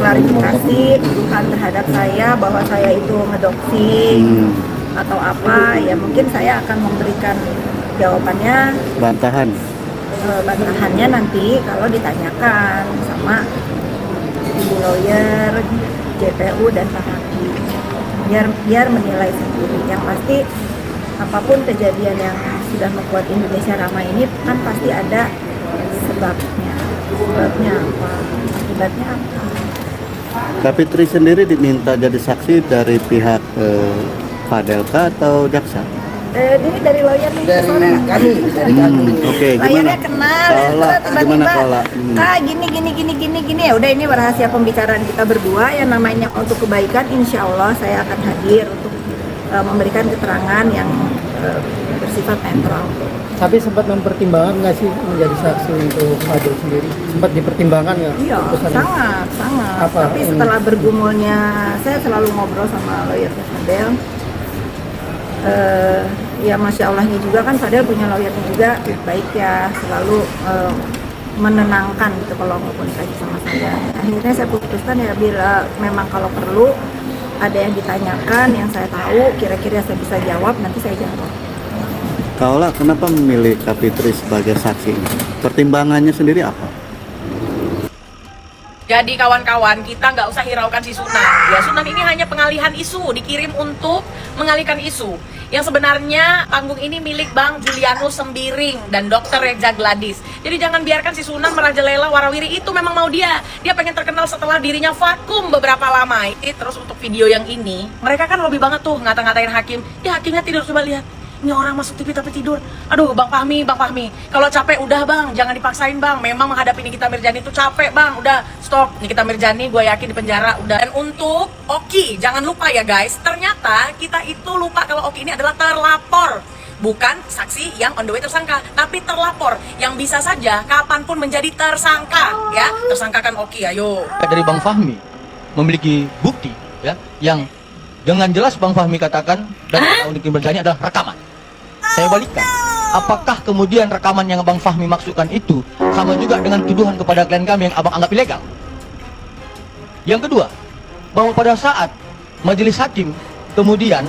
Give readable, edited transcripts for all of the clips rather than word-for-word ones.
klarifikasi bukan terhadap saya bahwa saya itu ngedoxing atau apa, ya mungkin saya akan memberikan jawabannya, bantahannya nanti kalau ditanyakan sama ibu lawyer, JPU dan Pak Hakim, biar menilai sendiri. Yang pasti apapun kejadian yang sudah membuat Indonesia ramai ini kan pasti ada sebabnya apa, akibatnya apa. Kapitri sendiri diminta jadi saksi dari pihak Fadel atau jaksa? Ini dari lawyer nih, dari kami. Oke, gimana? Lawyernya kenal, Gimana Kala? Kak gini, ya udah, ini rahasia pembicaraan kita berdua yang namanya untuk kebaikan. Insya Allah saya akan hadir untuk memberikan keterangan yang bersifat netral. Tapi sempat mempertimbangkan nggak sih menjadi saksi untuk Fadel sendiri? Sempat dipertimbangkan nggak? Iya, sangat. Tapi setelah bergumulnya, saya selalu ngobrol sama lawyer Fadel. Ya Masya Allahnya juga kan Fadel punya lawyernya juga baik ya, selalu menenangkan gitu kalau komunikasi sama saya. Akhirnya saya putuskan ya, bila memang kalau perlu ada yang ditanyakan yang saya tahu kira-kira saya bisa jawab, nanti saya jawab. Kaula kenapa memilih Kapitri sebagai saksi? Pertimbangannya sendiri apa? Jadi kawan-kawan, kita nggak usah hiraukan si Sunan. Ya, Sunan ini hanya pengalihan isu, dikirim untuk mengalihkan isu. Yang sebenarnya panggung ini milik Bang Julianus Sembiring dan Dr. Reza Gladys. Jadi jangan biarkan si Sunan merajalela warawiri, itu memang mau dia. Dia pengen terkenal setelah dirinya vakum beberapa lama. Terus untuk video yang ini, mereka kan hobi banget tuh ngata-ngatain hakim. Ya hakimnya tidur, coba lihat. Ini orang masuk TV tapi tidur. Aduh, Bang Fahmi. Kalau capek udah Bang, jangan dipaksain Bang. Memang menghadapi Nikita Mirzani itu capek Bang. Udah, stop. Nikita Mirzani gue yakin di penjara udah. Dan untuk Oki, jangan lupa ya guys. Ternyata kita itu lupa kalau Oki ini adalah terlapor. Bukan saksi yang on the way tersangka, tapi terlapor. Yang bisa saja kapanpun menjadi tersangka. Ya, tersangkakan Oki, ayo. Dari Bang Fahmi memiliki bukti ya yang dengan jelas Bang Fahmi katakan dan Nikita Mirzani adalah rekaman. Saya balikkan, apakah kemudian rekaman yang Bang Fahmi maksudkan itu sama juga dengan tuduhan kepada klien kami yang abang anggap ilegal? Yang kedua, bahwa pada saat majelis hakim kemudian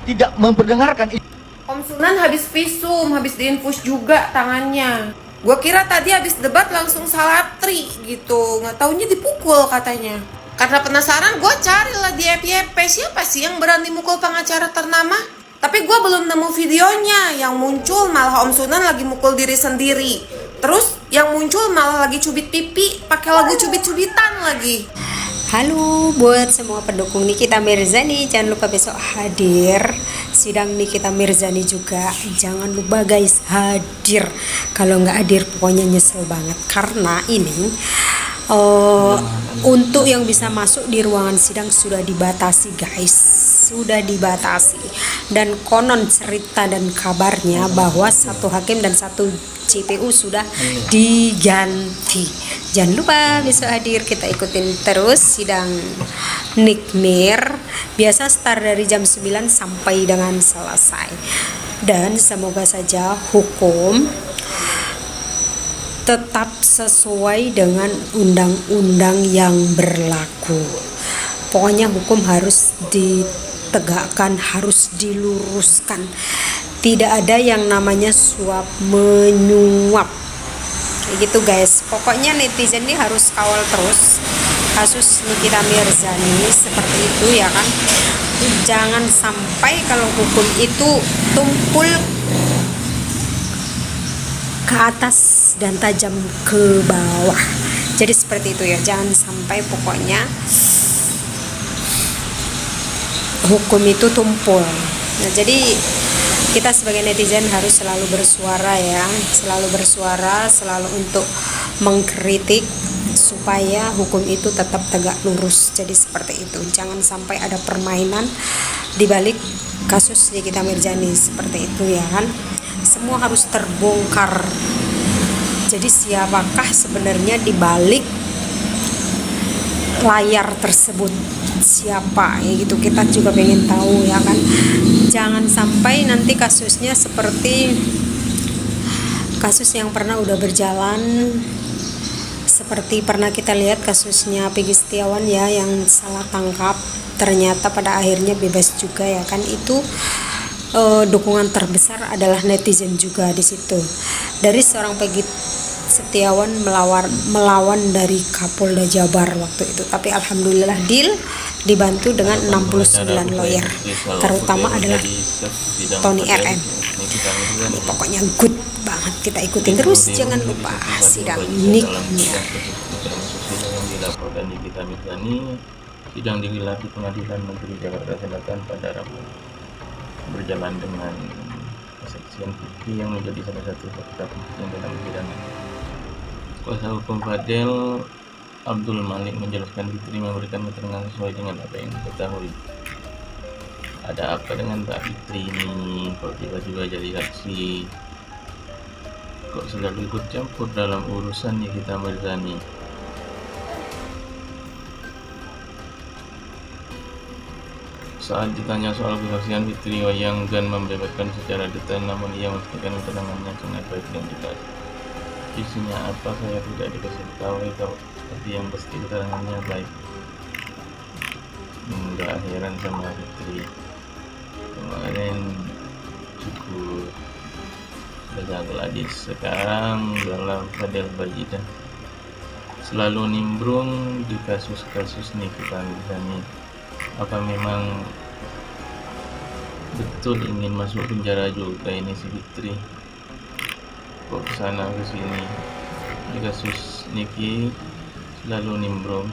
tidak memperdengarkan itu. Om Sunan habis visum, habis diinfus juga tangannya. Gua kira tadi habis debat langsung salatri gitu, nggak taunya dipukul katanya. Karena penasaran, gue carilah di FYP siapa sih yang berani mukul pengacara ternama. Tapi gue belum nemu videonya. Yang muncul malah Om Sunan lagi mukul diri sendiri. Terus yang muncul malah lagi cubit pipi, pakai lagu cubit-cubitan lagi. Halo buat semua pendukung Nikita Mirzani, jangan lupa besok hadir sidang Nikita Mirzani juga. Jangan lupa guys hadir. Kalau nggak hadir pokoknya nyesel banget. Karena ini untuk yang bisa masuk di ruangan sidang sudah dibatasi guys, sudah dibatasi. Dan konon cerita dan kabarnya bahwa satu hakim dan satu JPU sudah diganti. Jangan lupa besok hadir, kita ikutin terus sidang Nikmir. Biasa start dari jam 9 sampai dengan selesai. Dan semoga saja hukum tetap sesuai dengan undang-undang yang berlaku. Pokoknya hukum harus ditegakkan, harus diluruskan. Tidak ada yang namanya suap menyuap. Kayak gitu guys. Pokoknya netizen ini harus kawal terus kasus Nikita Mirzani seperti itu ya kan. Jangan sampai kalau hukum itu tumpul ke atas dan tajam ke bawah. Jadi seperti itu ya, jangan sampai pokoknya hukum itu tumpul. Nah, jadi kita sebagai netizen harus selalu bersuara ya, selalu untuk mengkritik supaya hukum itu tetap tegak lurus. Jadi seperti itu, jangan sampai ada permainan di balik kasus Nikita Mirzani seperti itu ya kan. Semua harus terbongkar. Jadi siapakah sebenarnya di balik layar tersebut, siapa ya gitu, kita juga pengen tahu ya kan. Jangan sampai nanti kasusnya seperti kasus yang pernah udah berjalan seperti pernah kita lihat kasusnya Peggy Setiawan ya, yang salah tangkap ternyata pada akhirnya bebas juga ya kan. Itu dukungan terbesar adalah netizen juga di situ. Dari seorang Peggy Setiawan melawan dari Kapolda Jabar waktu itu, tapi alhamdulillah deal dibantu dengan 69 lawyer, terutama adalah Tony RN. Ini pokoknya good banget, kita ikutin terus. Jangan lupa sidang niknya. Dilaporkan di kita Mitrani, sidang digelar di Pengadilan Negeri Jakarta Selatan pada Rabu, berjalan dengan kesaksian Fikri yang menjadi salah satu fakta penting dalam persidangan. Kuasa hukum Fadel, Abdul Malik, menjelaskan Fitri memberikan keterangan sesuai dengan apa yang diketahui. Ada apa dengan Mbak Fitri ini? Kok tiba-tiba jadi saksi? Kok selalu ikut campur dalam urusan Nikita Mirzani? Saat ditanya soal kesaksian Fitri, Wayanggan membebaskan secara detail, namun ia memastikan keterangannya sangat baik dan jelas. Isinya apa saya tidak dikasih tahu, tapi yang pasti keterangannya baik. Nggak heran sama Fitri, kemarin cukup Gagal Gladys, sekarang dalam Fadel Bajidah, selalu nimbrung di kasus-kasus Nikita Mirzani. Apa memang betul ingin masuk penjara juga ini si Fitri? Kok kesana kesini di kasus Niki selalu nimbrung,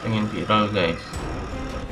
pengen viral guys.